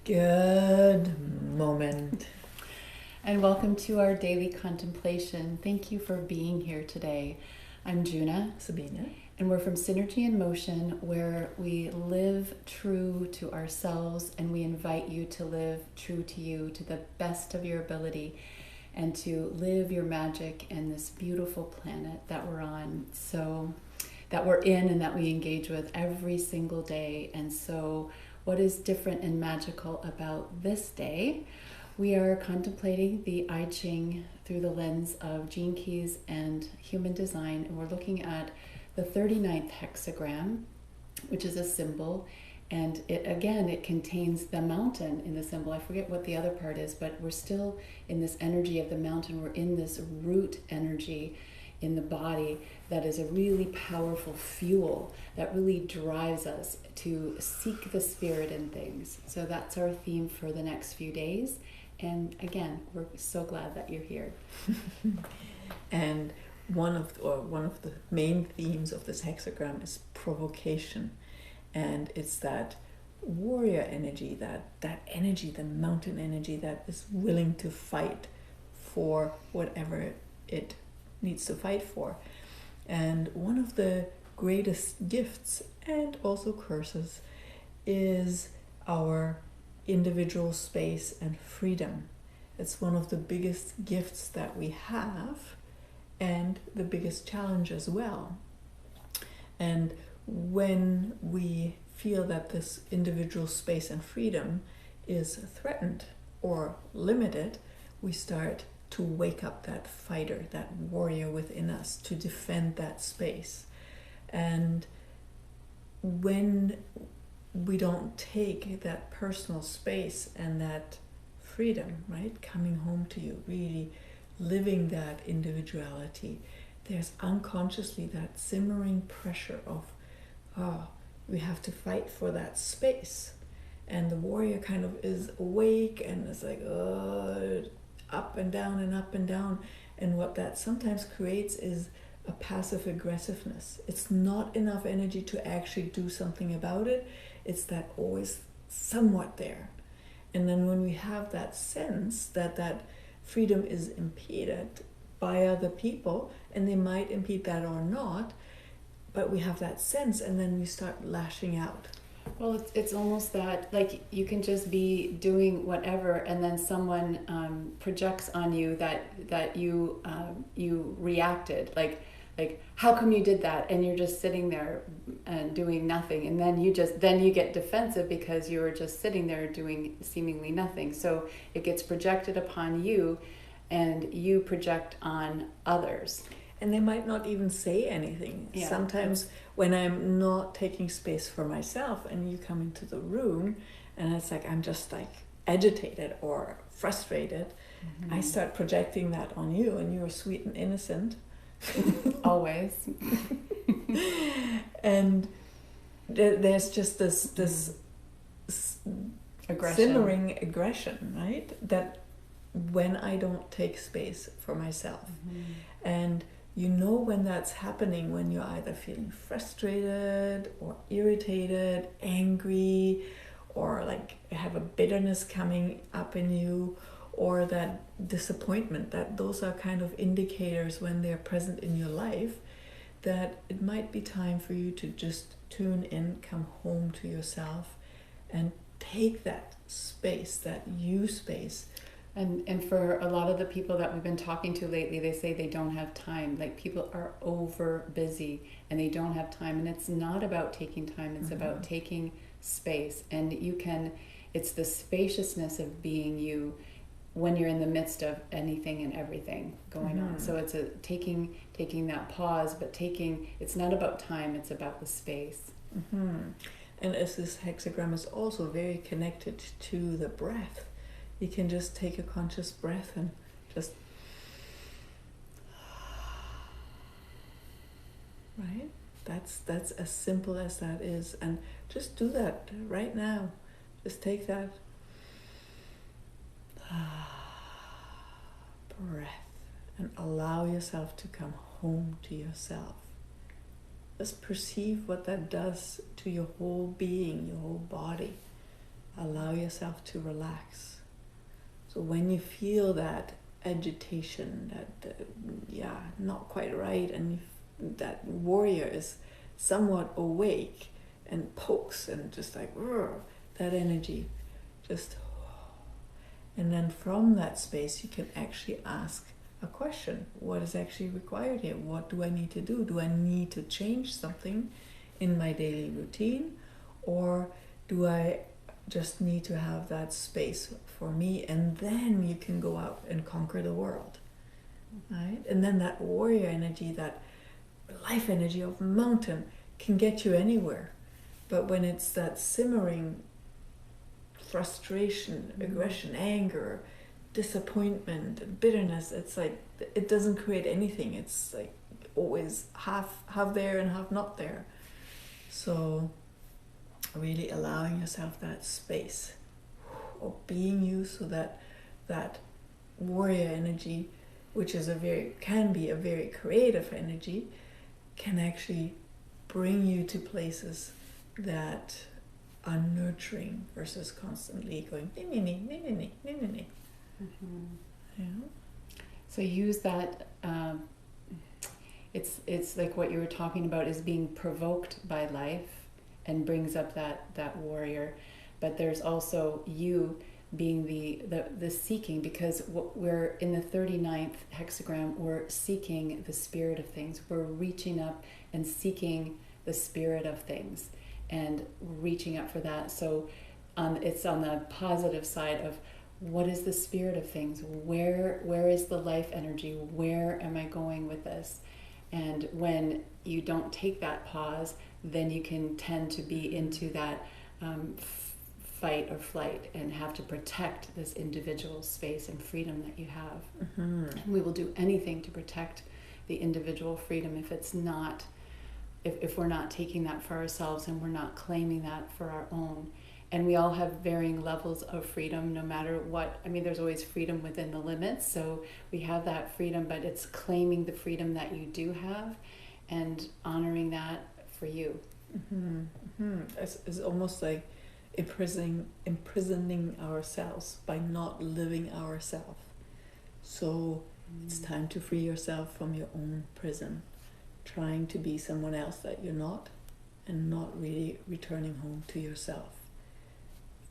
Good moment. And welcome to our daily contemplation. Thank you for being here today. I'm Juna. Sabine. And we're from Synergy in Motion, where we live true to ourselves and we invite you to live true to you to the best of your ability and to live your magic in this beautiful planet that we're on, so that we're in and that we engage with every single day. And so what is different and magical about this day? We are contemplating the I-Ching through the lens of gene keys and human design, and we're looking at the 39th hexagram, which is a symbol, and it contains the mountain in the symbol. I forget what the other part is, but we're still in this energy of the mountain. We're in this root energy in the body that is a really powerful fuel that really drives us to seek the spirit in things. So that's our theme for the next few days. And again, we're so glad that you're here. And one of the main themes of this hexagram is provocation. And it's that warrior energy, that energy, the mountain energy that is willing to fight for whatever it needs to fight for. And one of the greatest gifts and also curses is our individual space and freedom. It's one of the biggest gifts that we have and the biggest challenge as well. And when we feel that this individual space and freedom is threatened or limited, we start to wake up that fighter, that warrior within us to defend that space. And when we don't take that personal space and that freedom, right, coming home to you, really living that individuality, there's unconsciously that simmering pressure of, we have to fight for that space. And the warrior kind of is awake and is like, up and down and up and down. And what that sometimes creates is a passive aggressiveness. It's not enough energy to actually do something about it. It's that always somewhat there. And then when we have that sense that freedom is impeded by other people, and they might impede that or not, but we have that sense, and then we start lashing out. Well, it's almost that, like, you can just be doing whatever, and then someone projects on you that you reacted, like how come you did that? And you're just sitting there and doing nothing, and then you get defensive because you were just sitting there doing seemingly nothing. So it gets projected upon you, and you project on others. And they might not even say anything. Yeah. Sometimes when I'm not taking space for myself and you come into the room and it's like I'm just like agitated or frustrated, I start projecting that on you, and you're sweet and innocent. Always. And there's just this simmering aggression, right? That when I don't take space for myself. And you know when that's happening, when you're either feeling frustrated or irritated, angry, or like have a bitterness coming up in you, or that disappointment, that those are kind of indicators when they're present in your life, that it might be time for you to just tune in, come home to yourself, and take that space, that you space. And for a lot of the people that we've been talking to lately, they say they don't have time. Like, people are over busy and they don't have time. And it's not about taking time, it's about taking space. And it's the spaciousness of being you when you're in the midst of anything and everything going on. So it's taking that pause, but it's not about time, it's about the space. And as this hexagram is also very connected to the breath, you can just take a conscious breath and just, right? That's as simple as that is. And just do that right now. Just take that breath and allow yourself to come home to yourself. Just perceive what that does to your whole being, your whole body. allow yourself to relax. So when you feel that agitation, that not quite right, and that warrior is somewhat awake and pokes and just like that energy, just, and then from that space you can actually ask a question. What is actually required here? What do I need to do? Do I need to change something in my daily routine, or do I just need to have that space for me? And then you can go out and conquer the world, right? And then that warrior energy, that life energy of mountain, can get you anywhere. But when it's that simmering frustration, aggression, anger, disappointment, bitterness, it's like it doesn't create anything. It's like always half there and half not there. So really allowing yourself that space of being you, so that that warrior energy, which is can be a very creative energy, can actually bring you to places that are nurturing versus constantly going yeah. So use that. It's like what you were talking about is being provoked by life, and brings up that warrior. But there's also you being the seeking, because we're in the 39th hexagram, we're seeking the spirit of things. We're reaching up and seeking the spirit of things and reaching up for that. So it's on the positive side of what is the spirit of things? Where is the life energy? Where am I going with this? And when you don't take that pause, then you can tend to be into that fight or flight and have to protect this individual space and freedom that you have. And we will do anything to protect the individual freedom if we're not taking that for ourselves and we're not claiming that for our own. And we all have varying levels of freedom, no matter what. I mean, there's always freedom within the limits, so we have that freedom, but it's claiming the freedom that you do have and honoring that for you. It's almost like imprisoning ourselves by not living ourselves. So it's time to free yourself from your own prison, trying to be someone else that you're not, and not really returning home to yourself,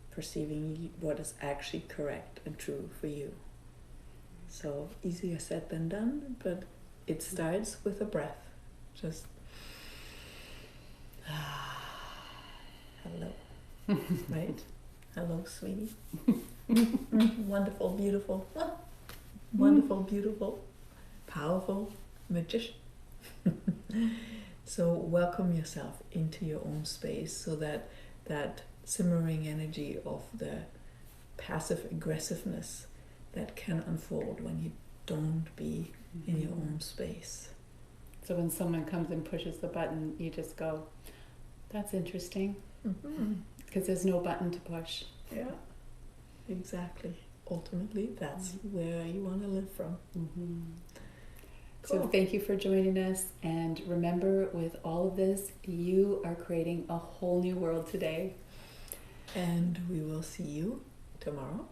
perceiving what is actually correct and true for you. So easier said than done, but it starts with a breath. Just hello, right? Hello, sweetie. Wonderful, beautiful. Wonderful, beautiful, powerful magician. So welcome yourself into your own space, so that simmering energy of the passive aggressiveness that can unfold when you don't be in your own space. So when someone comes and pushes the button, you just go, that's interesting, because there's no button to push. Yeah, exactly. Ultimately, that's where you want to live from. Cool. So thank you for joining us, and remember, with all of this, you are creating a whole new world today. And we will see you tomorrow